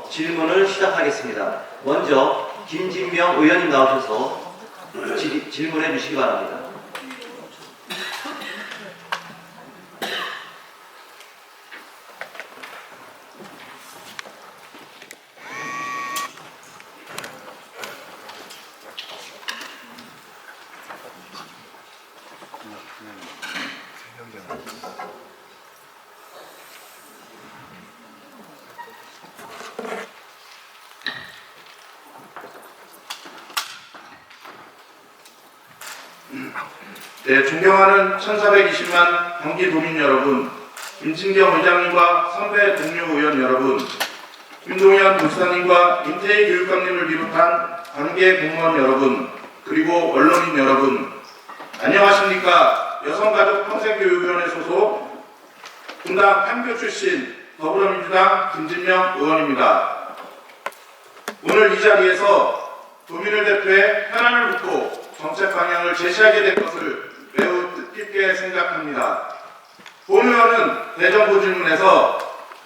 질문을 시작하겠습니다. 먼저 김진명 의원님 나오셔서 질문해 주시기 바랍니다. 네, 존경하는 1420만 경기도민 여러분, 김진경 의장님과 선배 동료 의원 여러분, 김동현 도지사님과 임태희 교육감님을 비롯한 관계 공무원 여러분, 그리고 언론인 여러분, 안녕하십니까. 여성가족평생교육위원회 소속 분당 판교 출신 더불어민주당 김진명 의원입니다. 오늘 이 자리에서 도민을 대표해 현안을 묻고 정책 방향을 제시하게 된 것을 매우 뜻깊게 생각합니다. 본 의원은 대정부 질문에서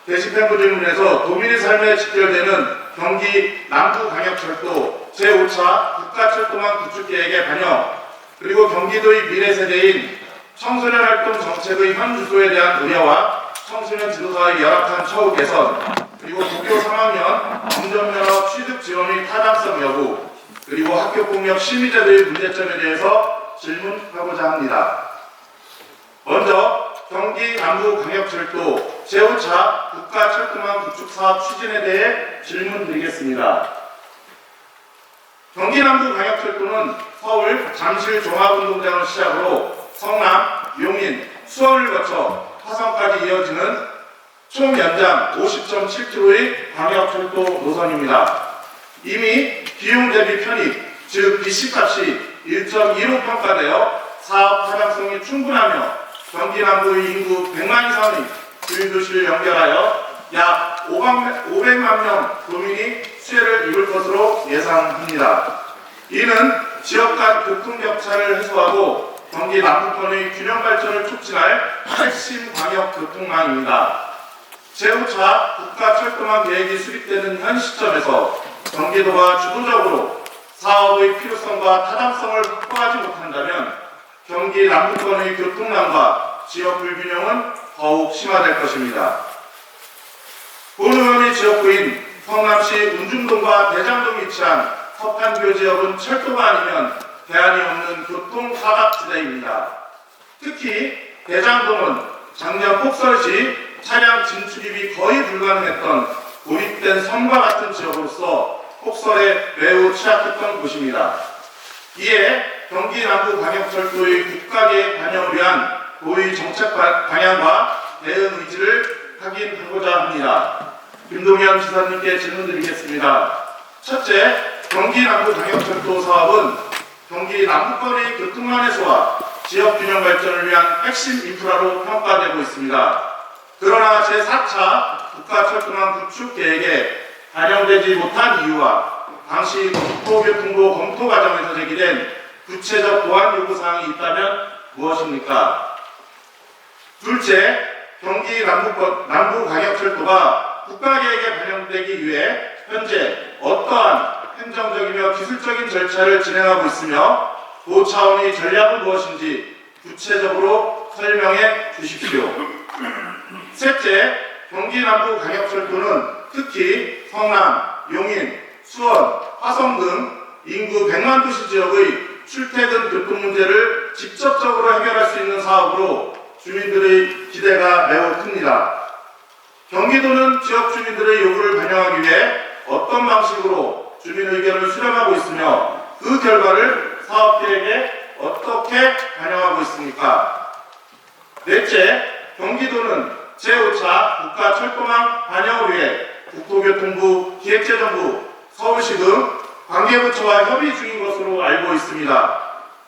게시판부 질문에서 도민의 삶에 직결되는 경기 남부광역철도 제5차 국가철도망 구축계획의 반영, 그리고 경기도의 미래 세대인 청소년 활동 정책의 현 주소에 대한 우려와 청소년 지도사의 열악한 처우 개선, 그리고 국교 3학년 운전면허 취득 지원의 타당성 여부, 그리고 학교폭력 심의제도의 문제점에 대해서 질문하고자 합니다. 먼저 경기 남부광역철도 제5차 국가철도망 구축사업 추진에 대해 질문드리겠습니다. 경기 남부광역철도는 서울 잠실 종합운동장을 시작으로 성남, 용인, 수원을 거쳐 화성까지 이어지는 총 연장 50.7km의 광역철도 노선입니다. 이미 비용 대비 편익, 즉 BC값이 1.25 평가되어 사업 타당성이 충분하며 경기 남부의 인구 100만 이상의 주민도시를 연결하여 약 500만 명 도민이 수혜를 입을 것으로 예상합니다. 이는 지역 간 교통격차를 해소하고 경기 남부권의 균형 발전을 촉진할 핵심 광역 교통망입니다. 제5차 국가철도망 계획이 수립되는 현 시점에서 경기도가 주도적으로 사업의 필요성과 타당성을 확보하지 못한다면 경기 남부권의 교통난과 지역 불균형은 더욱 심화될 것입니다. 본 의원의 지역구인 성남시 운중동과 대장동에 위치한 서판교 지역은 철도가 아니면 대안이 없는 교통 사각지대입니다. 특히 대장동은 작년 폭설 시 차량 진출입이 거의 불가능했던 고립된 섬과 같은 지역으로서 폭설에 매우 취약했던 곳입니다. 이에 경기 남부광역철도의 국가계획 반영을 위한 도의 정책 방향과 대응 의지를 확인하고자 합니다. 김동현 지사님께 질문드리겠습니다. 첫째, 경기 남부광역철도 사업은 경기 남부권의 교통망 해소와 지역 균형 발전을 위한 핵심 인프라로 평가되고 있습니다. 그러나 제4차 국가철도망 구축 계획에 반영되지 못한 이유와 당시 국토교통부 검토 과정에서 제기된 구체적 보완 요구사항이 있다면 무엇입니까? 둘째, 경기 남부광역철도가 국가계획에 반영되기 위해 현재 어떠한 행정적이며 기술적인 절차를 진행하고 있으며 도 차원의 전략은 무엇인지 구체적으로 설명해 주십시오. 셋째, 경기 남부광역철도는 특히 성남, 용인, 수원, 화성 등 인구 100만 도시 지역의 출퇴근 교통 문제를 직접적으로 해결할 수 있는 사업으로 주민들의 기대가 매우 큽니다. 경기도는 지역 주민들의 요구를 반영하기 위해 어떤 방식으로 주민 의견을 수렴하고 있으며 그 결과를 사업계획에 어떻게 반영하고 있습니까? 넷째, 경기도는 제5차 국가철도망 반영을 위해 국토교통부, 기획재정부, 서울시 등 관계부처와 협의 중인 것으로 알고 있습니다.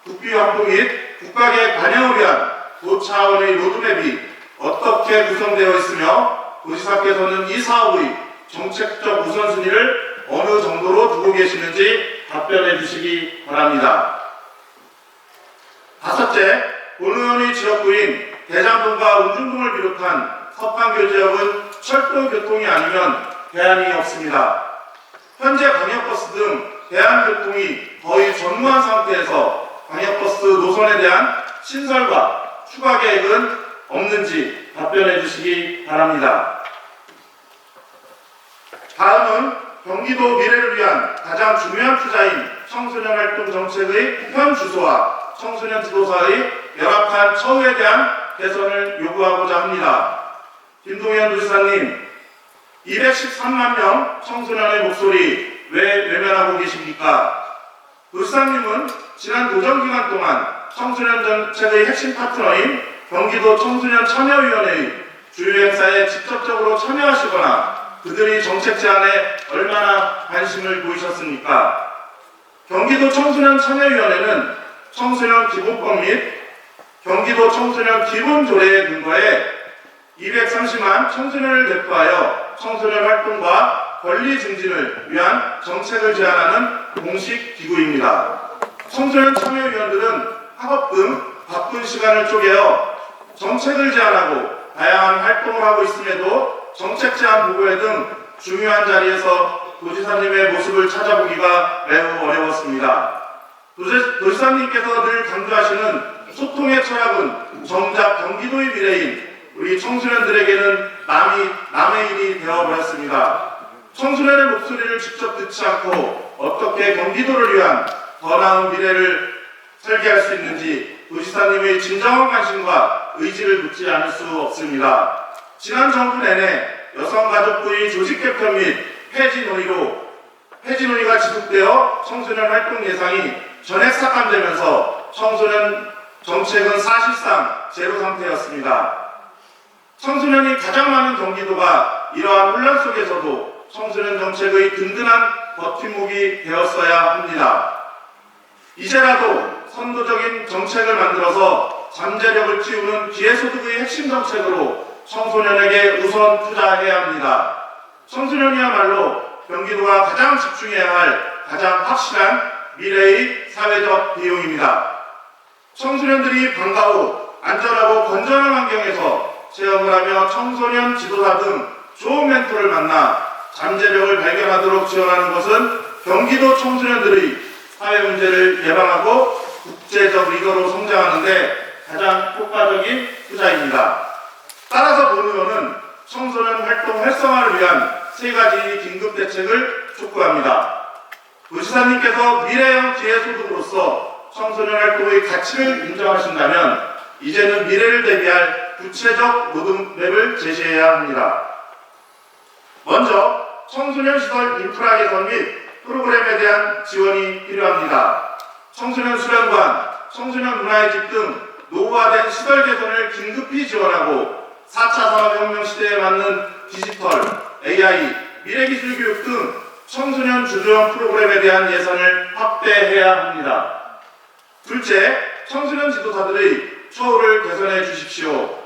국비 확보 및 국가계획 반영을 위한 도 차원의 로드맵이 어떻게 구성되어 있으며 도지사께서는 이 사업의 정책적 우선순위를 어느 정도로 두고 계시는지 답변해 주시기 바랍니다. 다섯째, 본 의원의 지역구인 대장동과 운중동을 비롯한 서판교 지역은 철도 교통이 아니면 대안이 없습니다. 현재 광역버스 등 대한교통이 거의 전무한 상태에서 광역버스 노선에 대한 신설과 추가 계획은 없는지 답변해 주시기 바랍니다. 다음은 경기도 미래를 위한 가장 중요한 투자인 청소년 활동 정책의 현 주소와 청소년 지도사의 열악한 처우에 대한 개선을 요구하고자 합니다. 김동연 도지사님, 213만 명 청소년의 목소리 왜 외면하고 계십니까? 도지사님은 지난 도정기간 동안 청소년 정책의 핵심 파트너인 경기도 청소년 참여위원회의 주요 행사에 직접적으로 참여하시거나 그들이 정책 제안에 얼마나 관심을 보이셨습니까? 경기도 청소년 참여위원회는 청소년 기본법 및 경기도 청소년 기본조례에 근거해 230만 청소년을 대표하여 청소년 활동과 권리 증진을 위한 정책을 제안하는 공식 기구입니다. 청소년 참여위원들은 학업 등 바쁜 시간을 쪼개어 정책을 제안하고 다양한 활동을 하고 있음에도 정책 제안 보고회 등 중요한 자리에서 도지사님의 모습을 찾아보기가 매우 어려웠습니다. 도지사님께서 늘 강조하시는 소통의 철학은 정작 경기도의 미래인 우리 청소년들에게는 남의 일이 되어버렸습니다. 청소년의 목소리를 직접 듣지 않고 어떻게 경기도를 위한 더 나은 미래를 설계할 수 있는지 도지사님의 진정한 관심과 의지를 묻지 않을 수 없습니다. 지난 정부 내내 여성가족부의 조직 개편 및 폐지 논의가 지속되어 청소년 활동 예산이 전액 삭감되면서 청소년 정책은 사실상 제로 상태였습니다. 청소년이 가장 많은 경기도가 이러한 혼란 속에서도 청소년 정책의 든든한 버팀목이 되었어야 합니다. 이제라도 선도적인 정책을 만들어서 잠재력을 키우는 기회소득의 핵심 정책으로 청소년에게 우선 투자해야 합니다. 청소년이야말로 경기도가 가장 집중해야 할 가장 확실한 미래의 사회적 비용입니다. 청소년들이 방과후 안전하고 건전한 환경에서 체험을 하며 청소년 지도사 등 좋은 멘토를 만나 잠재력을 발견하도록 지원하는 것은 경기도 청소년들의 사회 문제를 예방하고 국제적 리더로 성장하는 데 가장 효과적인 투자입니다. 따라서 본의원은 청소년 활동 활성화를 위한 3가지 긴급 대책을 촉구합니다. 도지사님께서 미래형 기회소득으로서 청소년 활동의 가치를 인정하신다면 이제는 미래를 대비할 구체적 로드맵을 제시해야 합니다. 먼저 청소년 시설 인프라 개선 및 프로그램에 대한 지원이 필요합니다. 청소년 수련관, 청소년 문화의 집 등 노후화된 시설 개선을 긴급히 지원하고 4차 산업혁명 시대에 맞는 디지털, AI, 미래기술 교육 등 청소년 주도형 프로그램에 대한 예산을 확대해야 합니다. 둘째, 청소년 지도사들의 처우를 개선해 주십시오.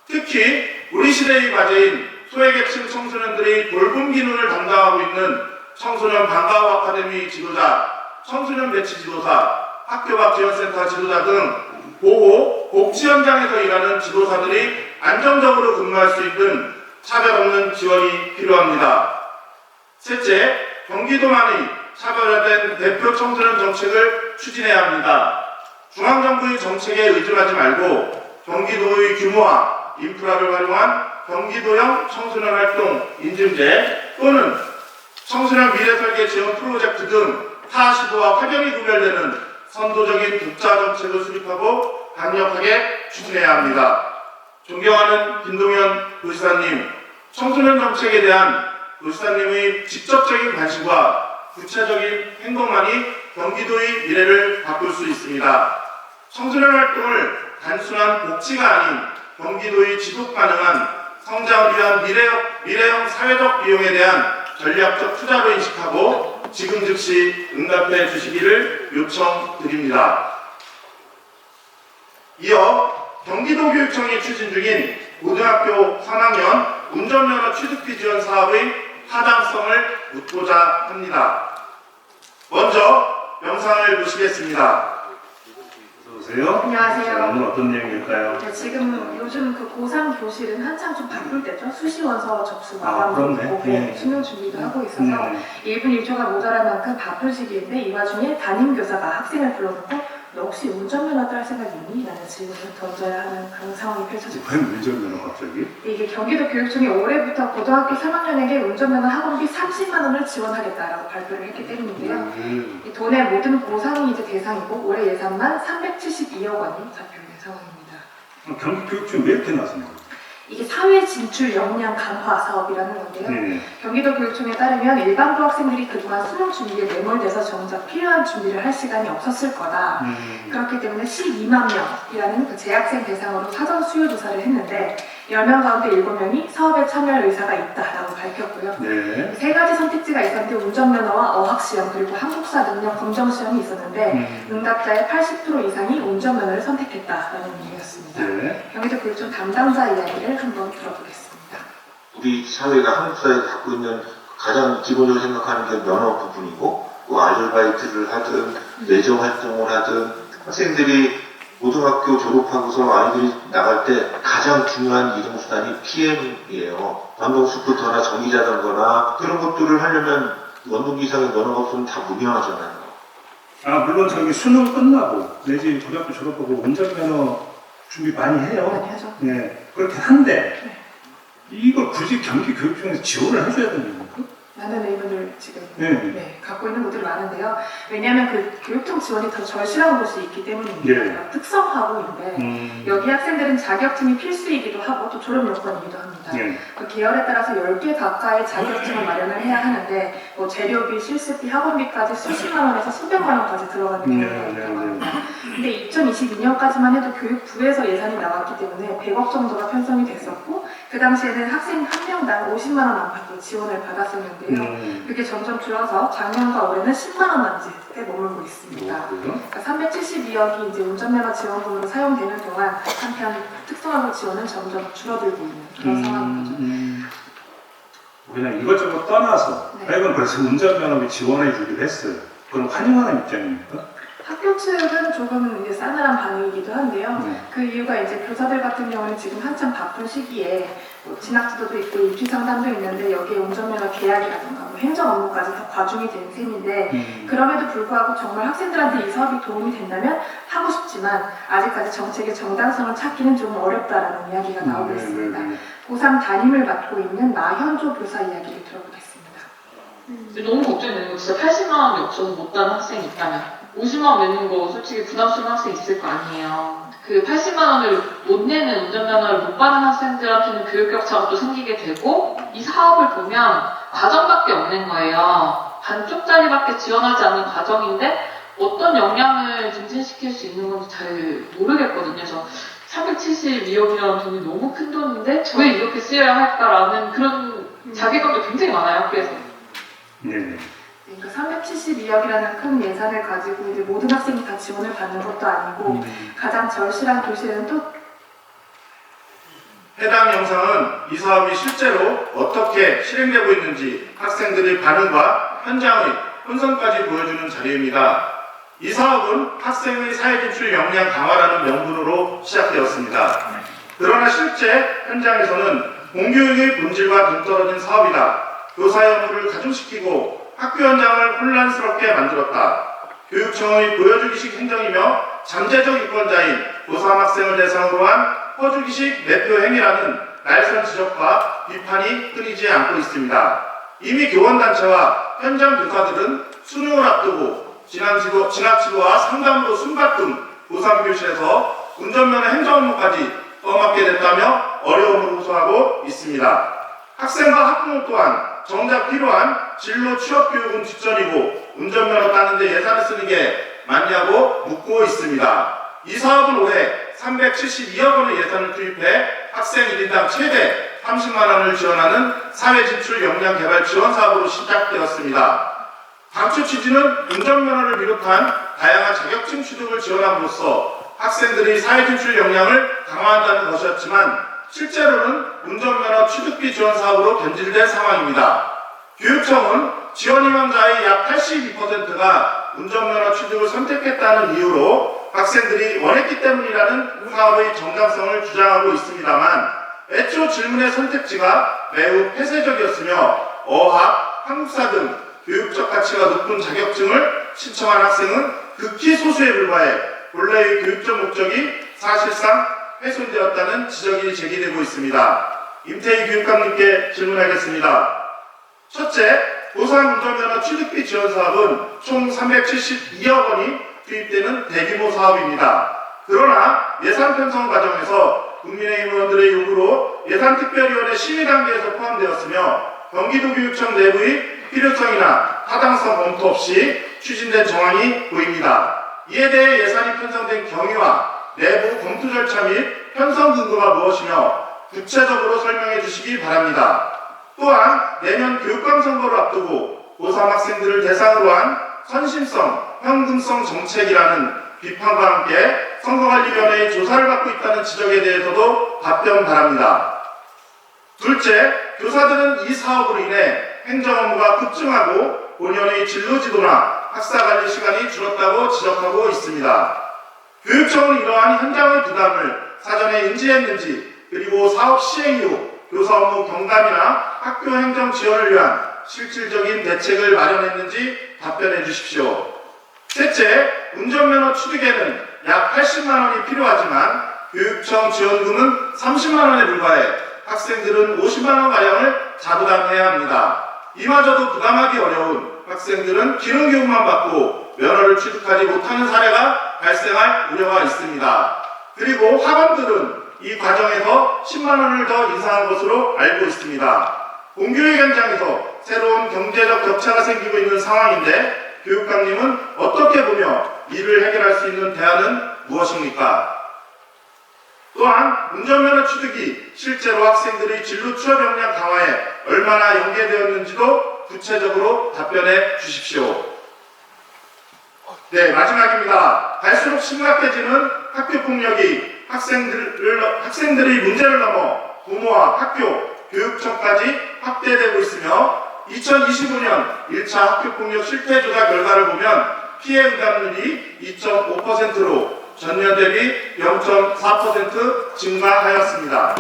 특히 우리 시대의 과제인 소외계층 청소년들이 돌봄 기능을 담당하고 있는 청소년 방과후 아카데미 지도자, 청소년 배치 지도사, 학교 밖 지원센터 지도자 등 보호, 복지 현장에서 일하는 지도사들이 안정적으로 근무할 수 있는 차별 없는 지원이 필요합니다. 셋째, 경기도만의 차별화된 대표 청소년 정책을 추진해야 합니다. 중앙정부의 정책에 의존하지 말고 경기도의 규모와 인프라를 활용한 경기도형 청소년 활동 인증제 또는 청소년 미래설계 지원 프로젝트 등 타 시도와 확연히 구별되는 선도적인 독자 정책을 수립하고 강력하게 추진해야 합니다. 존경하는 김동연 도지사님, 청소년 정책에 대한 도지사님의 직접적인 관심과 구체적인 행동만이 경기도의 미래를 바꿀 수 있습니다. 청소년 활동을 단순한 복지가 아닌 경기도의 지속 가능한 성장을 위한 미래형 사회적 비용에 대한 전략적 투자로 인식하고 지금 즉시 응답해 주시기를 요청드립니다. 이어 경기도교육청이 추진 중인 고등학교 3학년 운전면허 취득비 지원 사업의 타당성을 묻고자 합니다. 먼저 영상을 보시겠습니다. 여보세요? 안녕하세요. 자, 오늘 어떤 내용일까요? 네, 지금 요즘 그 고3 교실은 한창 좀 바쁠 때죠. 수시원서 접수 아, 마감도 그렇네. 있고 네. 수능 준비도 하고 있어서 1분 1초가 모자랄 만큼 바쁜 시기인데 이 와중에 담임교사가 학생을 불러놓고 너 혹시 운전면허 딸 생각 있니? 라는 질문을 던져야 하는 그런 상황이 펼쳐집니다. 왜 운전면허 갑자기? 이게 경기도 교육청이 올해부터 고등학교 3학년에게 운전면허 학원비 30만 원을 지원하겠다라고 발표를 했기 때문인데요. 이 돈의 모든 보상이 이제 대상이고 올해 예산만 372억 원이 잡혀 있는 상황입니다. 경기교육청 왜 이렇게 나서냐? 이게 사회 진출 역량 강화 사업이라는 건데요. 네. 경기도 교육청에 따르면 일반고 학생들이 그동안 수능 준비에 매몰돼서 정작 필요한 준비를 할 시간이 없었을 거다. 그렇기 때문에 12만 명이라는 그 재학생 대상으로 사전 수요 조사를 했는데 10명 가운데 7명이 사업에 참여할 의사가 있다라고 밝혔고요. 네. 세 가지 선택지가 있었는데 운전면허와 어학시험 그리고 한국사 능력 검정시험이 있었는데 응답자의 80% 이상이 운전면허를 선택했다라는 얘기였습니다. 네. 경기도 교육청 담당자 이야기를 한번 들어보겠습니다. 우리 사회가 한국 사회가 갖고 있는 가장 기본적으로 생각하는 게 면허 부분이고 또 아르바이트를 하든 내정 활동을 하든 학생들이 고등학교 졸업하고서 아이들이 나갈 때 가장 중요한 이동수단이 PM이에요. 전동스쿠터나 전기자전거나 그런 것들을 하려면 원동기 이상의 면허가 없으면 다 무명하잖아요. 아, 물론 저기 수능 끝나고 내지 고등학교 졸업하고 운전면허 준비 많이 해요. 많이 하죠. 네. 그렇긴 한데 이걸 굳이 경기교육청에서 지원을 해줘야 되는 겁니까? 많은 의문을 지금 네. 갖고 있는 곳들이 많은데요. 왜냐하면 그 교육청 지원이 더 절실한 곳이 있기 때문입니다. 네. 특성화고인데 여기 학생들은 자격증이 필수이기도 하고 또 졸업 요건이기도 합니다. 네. 그 계열에 따라서 10개 가까이 자격증을 마련을 해야 하는데 뭐 재료비, 실습비, 학원비까지 수십만 원에서 수백만 원까지 들어가는 경우가 있다고 합니다. 근데 2022년까지만 해도 교육부에서 예산이 나왔기 때문에 100억 정도가 편성이 됐었고 그 당시에는 학생 한 명당 50만 원 안팎의 지원을 받았었는데요. 그게 점점 줄어서 작년과 올해는 10만 원 남짓에 머물고 있습니다. 그러니까 372억이 이제 운전면허 지원금으로 사용되는 동안 한편 특성화고 지원은 점점 줄어들고 있는 그런 상황인 거죠. 그냥 이것저것 떠나서 네. 이건 그래서 운전면허비 지원해 주기로 했어요. 그럼 환영하는 입장입니까? 학교 측은 조금 이제 싸늘한 반응이기도 한데요. 그 이유가 이제 교사들 같은 경우는 지금 한참 바쁜 시기에 뭐 진학지도도 있고 입시 상담도 있는데 여기에 운전면허 계약이라든가 뭐 행정 업무까지 다 과중이 된 셈인데 그럼에도 불구하고 정말 학생들한테 이 사업이 도움이 된다면 하고 싶지만 아직까지 정책의 정당성을 찾기는 좀 어렵다라는 이야기가 나오고 있습니다. 고3 담임을 맡고 있는 마현조 교사 이야기를 들어보겠습니다. 너무 걱정되는 거 진짜 80만 원이 없어서 못 따는 학생이 있다면 50만 원 내는 거 솔직히 부담스러운 학생 있을 거 아니에요. 그 80만 원을 못 내는 운전면허를 못 받는 학생들한테는 교육격차가 또 생기게 되고 이 사업을 보면 과정밖에 없는 거예요. 반쪽짜리밖에 지원하지 않는 과정인데 어떤 역량을 증진시킬 수 있는 건지 잘 모르겠거든요. 그래서 372억이라는 돈이 너무 큰 돈인데 왜 이렇게 쓰여야 할까라는 그런 자괴감도 굉장히 많아요, 학교에서. 네. 그러니까 372억이라는 큰 예산을 가지고 이제 모든 학생이 다 지원을 받는 것도 아니고 가장 절실한 교실에는 또 해당 영상은 이 사업이 실제로 어떻게 실행되고 있는지 학생들의 반응과 현장의 혼선까지 보여주는 자료입니다. 이 사업은 학생의 사회진출 역량 강화라는 명분으로 시작되었습니다. 그러나 실제 현장에서는 공교육의 본질과 동떨어진 사업이다. 교사의 업무를 가중시키고 학교 현장을 혼란스럽게 만들었다. 교육청의 보여주기식 행정이며 잠재적 이권자인 고3 학생을 대상으로 한 퍼주기식 매표 행위라는 날선 지적과 비판이 끊이지 않고 있습니다. 이미 교원단체와 현장 교사들은 수능을 앞두고 진학지도와 상담으로 숨바꾼 고3 교실에서 운전면허 행정 업무까지 떠맡게 됐다며 어려움을 호소하고 있습니다. 학생과 학부모 또한 정작 필요한 진로 취업 교육은 뒷전이고 운전면허 따는데 예산을 쓰는 게 맞냐고 묻고 있습니다. 이 사업은 올해 372억 원의 예산을 투입해 학생 1인당 최대 30만 원을 지원하는 사회진출 역량 개발 지원 사업으로 시작되었습니다. 당초 취지는 운전면허를 비롯한 다양한 자격증 취득을 지원함으로써 학생들의 사회진출 역량을 강화한다는 것이었지만 실제로는 운전면허 취득비 지원 사업으로 변질된 상황입니다. 교육청은 지원 희망자의 약 82%가 운전면허 취득을 선택했다는 이유로 학생들이 원했기 때문이라는 사업의 정당성을 주장하고 있습니다만 애초 질문의 선택지가 매우 폐쇄적이었으며 어학, 한국사 등 교육적 가치가 높은 자격증을 신청한 학생은 극히 소수에 불과해 본래의 교육적 목적이 사실상 훼손되었다는 지적이 제기되고 있습니다. 임태희 교육감님께 질문하겠습니다. 첫째, 고3 운전면허 취득비 지원 사업은 총 372억 원이 투입되는 대규모 사업입니다. 그러나 예산 편성 과정에서 국민의힘 의원들의 요구로 예산특별위원회 심의 단계에서 포함되었으며 경기도교육청 내부의 필요성이나 타당성 검토 없이 추진된 정황이 보입니다. 이에 대해 예산이 편성된 경위와 내부 검토 절차 및 편성 근거가 무엇이며 구체적으로 설명해 주시기 바랍니다. 또한 내년 교육감 선거를 앞두고 고3 학생들을 대상으로 한 선심성, 현금성 정책이라는 비판과 함께 선거관리위원회의 조사를 받고 있다는 지적에 대해서도 답변 바랍니다. 둘째, 교사들은 이 사업으로 인해 행정 업무가 급증하고 본연의 진로 지도나 학사 관리 시간이 줄었다고 지적하고 있습니다. 교육청은 이러한 현장의 부담을 사전에 인지했는지, 그리고 사업 시행 이후 교사 업무 경감이나 학교 행정 지원을 위한 실질적인 대책을 마련했는지 답변해 주십시오. 셋째, 운전면허 취득에는 약 80만 원이 필요하지만 교육청 지원금은 30만 원에 불과해 학생들은 50만 원가량을 자부담해야 합니다. 이마저도 부담하기 어려운 학생들은 기능교육만 받고 면허를 취득하지 못하는 사례가 발생할 우려가 있습니다. 그리고 학원들은 이 과정에서 10만 원을 더 인상한 것으로 알고 있습니다. 공교육 현장에서 새로운 경제적 격차가 생기고 있는 상황인데 교육감님은 어떻게 보며 이를 해결할 수 있는 대안은 무엇입니까? 또한 운전면허 취득이 실제로 학생들의 진로 취업 역량 강화에 얼마나 연계되었는지도 구체적으로 답변해 주십시오. 네, 마지막입니다. 갈수록 심각해지는 학교폭력이 학생들의 문제를 넘어 부모와 학교, 교육청까지 확대되고 있으며 2025년 1차 학교폭력 실태조사 결과를 보면 피해 응답률이 2.5%로 전년 대비 0.4% 증가하였습니다.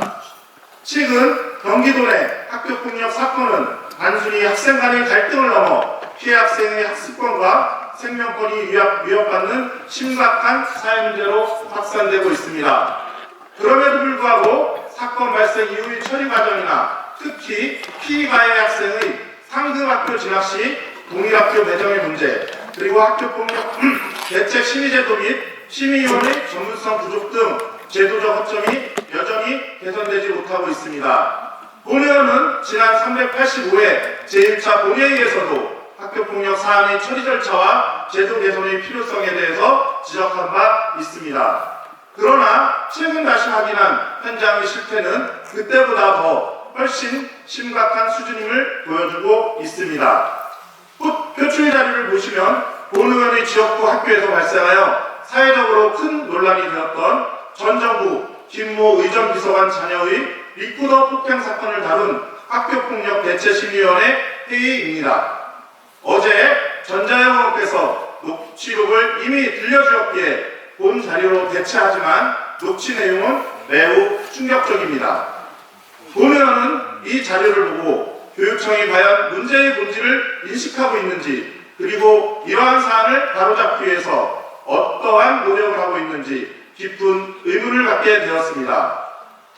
최근 경기도 내 학교폭력 사건은 단순히 학생 간의 갈등을 넘어 피해 학생의 학습권과 생명권이 위협받는 심각한 사회 문제로 확산되고 있습니다. 그럼에도 불구하고 사건 발생 이후의 처리 과정이나 특히 피가해 학생의 상등학교 진학 시 동일학교 배정의 문제, 그리고 학교폭력 대책 심의제도 및 심의위원회 전문성 부족 등 제도적 허점이 여전히 개선되지 못하고 있습니다. 본의원은 지난 385회 제1차 본회의에서도 학교폭력 사안의 처리 절차와 제도 개선의 필요성에 대해서 지적한 바 있습니다. 그러나 최근 다시 확인한 현장의 실태는 그때보다 더 훨씬 심각한 수준임을 보여주고 있습니다. 표출 자료를 보시면 본 의원의 지역구 학교에서 발생하여 사회적으로 큰 논란이 되었던 전 정부 김모 의전 비서관 자녀의 리쿠더 폭행 사건을 다룬 학교폭력 대체심의위원회 회의입니다. 어제 전자영 의원께서 녹취록을 이미 들려주었기에 본 자료로 대체하지만 녹취 내용은 매우 충격적입니다. 본 의원은 이 자료를 보고 교육청이 과연 문제의 본질을 인식하고 있는지, 그리고 이러한 사안을 바로잡기 위해서 어떠한 노력을 하고 있는지 깊은 의문을 갖게 되었습니다.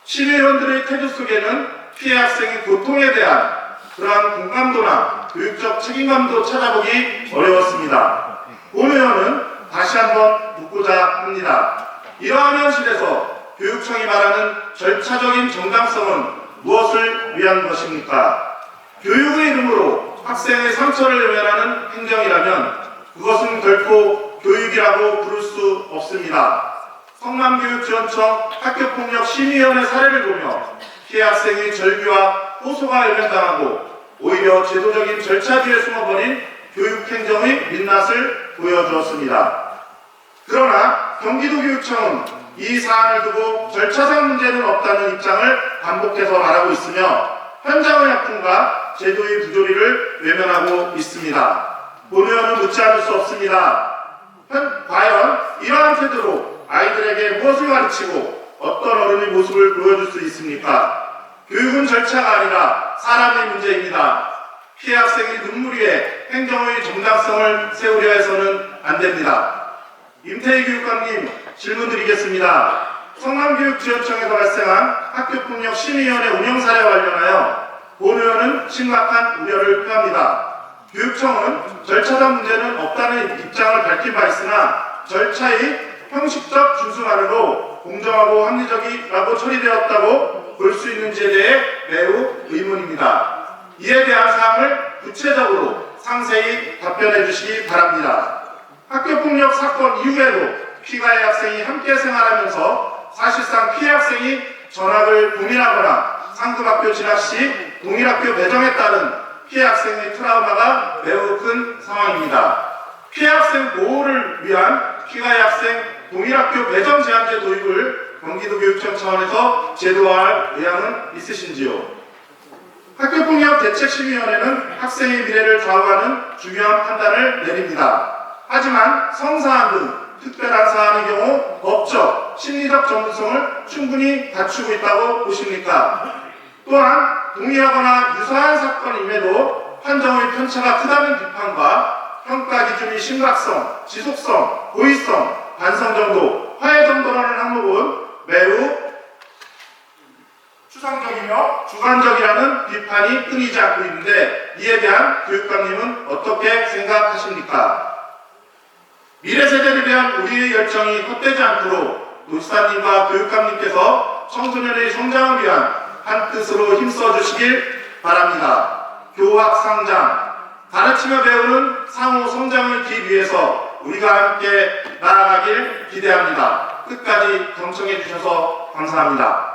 심의위원들의 태도 속에는 피해 학생의 고통에 대한 그러한 공감도나 교육적 책임감도 찾아보기 어려웠습니다. 본 의원은 다시 한번 묻고자 합니다. 이러한 현실에서 교육청이 말하는 절차적인 정당성은 무엇을 위한 것입니까? 교육의 이름으로 학생의 상처를 외면하는 행정이라면 그것은 결코 교육이라고 부를 수 없습니다. 성남교육지원청 학교폭력심의위원회 사례를 보며 피해 학생의 절규와 호소가 외면당하고 오히려 제도적인 절차 뒤에 숨어버린 교육행정의 민낯을 보여주었습니다. 그러나 경기도교육청은 이 사안을 두고 절차상 문제는 없다는 입장을 반복해서 말하고 있으며 현장의 아픔과 제도의 부조리를 외면하고 있습니다. 본 의원은 묻지 않을 수 없습니다. 과연 이러한 태도로 아이들에게 무엇을 가르치고 어떤 어른의 모습을 보여줄 수 있습니까? 교육은 절차가 아니라 사람의 문제입니다. 피해 학생이 눈물 위에 행정의 정당성을 세우려 해서는 안 됩니다. 임태희 교육감님 질문 드리겠습니다. 성남교육지원청에서 발생한 학교폭력 심의위원회 운영 사례와 관련하여 본 의원은 심각한 우려를 표합니다. 교육청은 절차상 문제는 없다는 입장을 밝힌 바 있으나 절차의 형식적 준수만으로 공정하고 합리적이라고 처리되었다고 볼 수 있는지에 대해 매우 의문입니다. 이에 대한 사항을 구체적으로 상세히 답변해 주시기 바랍니다. 학교폭력 사건 이후에도 피가의 학생이 함께 생활하면서 사실상 피해 학생이 전학을 고민하거나 상급학교 진학 시 동일학교 배정에 따른 피해 학생의 트라우마가 매우 큰 상황입니다. 피해 학생 보호를 위한 피가의 학생 동일학교 배정 제한제 도입을 경기도교육청 차원에서 제도화할 의향은 있으신지요? 학교폭력 대책심의위원회는 학생의 미래를 좌우하는 중요한 판단을 내립니다. 하지만 성사안 등 특별한 사안의 경우 법적, 심리적 전문성을 충분히 갖추고 있다고 보십니까? 또한 동의하거나 유사한 사건임에도 판정의 편차가 크다는 비판과 평가 기준의 심각성, 지속성, 고의성, 반성 정도, 화해 정도라는 항목은 매우 추상적이며 주관적이라는 비판이 끊이지 않고 있는데 이에 대한 교육감님은 어떻게 생각하십니까? 미래 세대를 위한 우리의 열정이 헛되지 않도록 노지사님과 교육감님께서 청소년의 성장을 위한 한 뜻으로 힘써 주시길 바랍니다. 교학 상장, 가르치며 배우는 상호 성장을 길 위해서 우리가 함께 나아가길 기대합니다. 끝까지 경청해 주셔서 감사합니다.